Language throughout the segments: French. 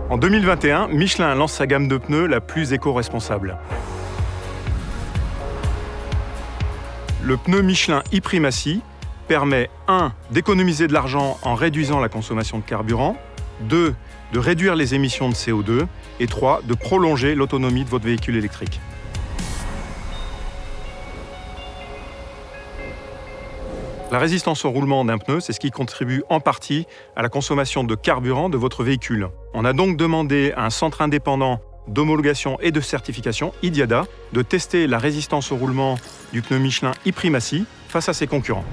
En 2021, Michelin lance sa gamme de pneus la plus éco-responsable. Le pneu Michelin e-Primacy permet 1. d'économiser de l'argent en réduisant la consommation de carburant, 2. de réduire les émissions de CO2 et 3. de prolonger l'autonomie de votre véhicule électrique. La résistance au roulement d'un pneu, c'est ce qui contribue en partie à la consommation de carburant de votre véhicule. On a donc demandé à un centre indépendant d'homologation et de certification, IDIADA, de tester la résistance au roulement du pneu Michelin e-Primacy face à ses concurrents.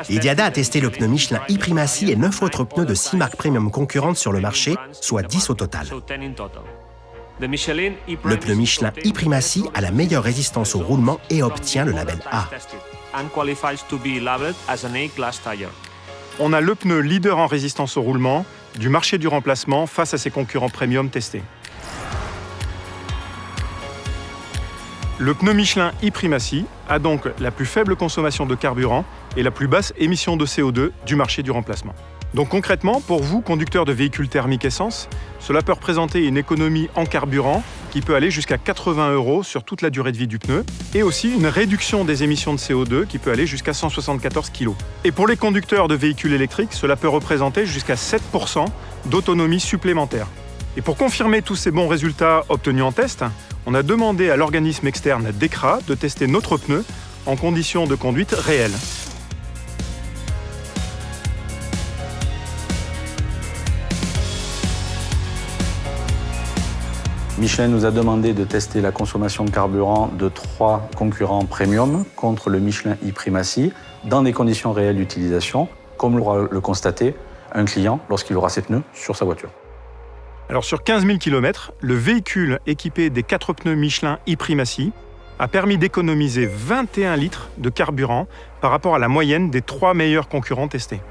IDIADA a testé le pneu Michelin e-Primacy et 9 autres pneus de 6 marques premium concurrentes sur le marché, soit 10 au total. Le pneu Michelin e-Primacy a la meilleure résistance au roulement et obtient le label A. On a le pneu leader en résistance au roulement du marché du remplacement face à ses concurrents premium testés. Le pneu Michelin e-Primacy a donc la plus faible consommation de carburant et la plus basse émission de CO2 du marché du remplacement. Donc concrètement, pour vous, conducteurs de véhicules thermiques essence, cela peut représenter une économie en carburant qui peut aller jusqu'à 80 € sur toute la durée de vie du pneu et aussi une réduction des émissions de CO2 qui peut aller jusqu'à 174 kg. Et pour les conducteurs de véhicules électriques, cela peut représenter jusqu'à 7% d'autonomie supplémentaire. Et pour confirmer tous ces bons résultats obtenus en test, on a demandé à l'organisme externe DEKRA de tester notre pneu en conditions de conduite réelles. Michelin nous a demandé de tester la consommation de carburant de 3 concurrents premium contre le Michelin e-Primacy dans des conditions réelles d'utilisation, comme l'aura le constaté un client lorsqu'il aura ses pneus sur sa voiture. Alors sur 15 000 km, le véhicule équipé des 4 pneus Michelin e-Primacy a permis d'économiser 21 litres de carburant par rapport à la moyenne des 3 meilleurs concurrents testés.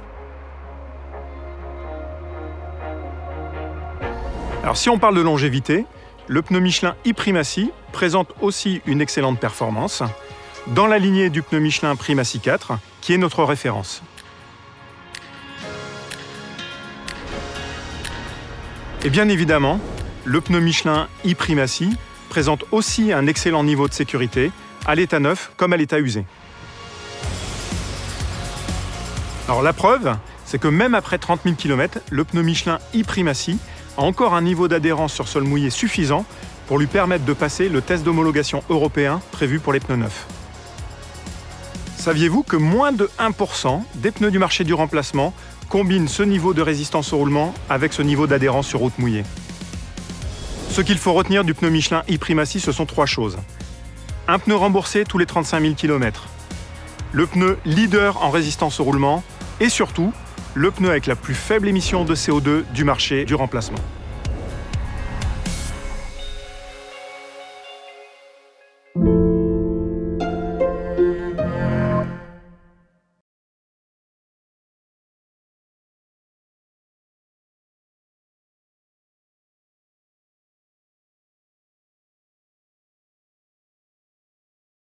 Alors si on parle de longévité, le pneu Michelin e-Primacy présente aussi une excellente performance dans la lignée du pneu Michelin Primacy 4, qui est notre référence. Et bien évidemment, le pneu Michelin e-Primacy présente aussi un excellent niveau de sécurité, à l'état neuf comme à l'état usé. Alors la preuve, c'est que même après 30 000 km, le pneu Michelin e-Primacy a encore un niveau d'adhérence sur sol mouillé suffisant pour lui permettre de passer le test d'homologation européen prévu pour les pneus neufs. Saviez-vous que moins de 1% des pneus du marché du remplacement combinent ce niveau de résistance au roulement avec ce niveau d'adhérence sur route mouillée? Ce qu'il faut retenir du pneu Michelin e-Primacy, ce sont 3 choses. Un pneu remboursé tous les 35 000 km, le pneu leader en résistance au roulement et surtout, le pneu avec la plus faible émission de CO2 du marché du remplacement.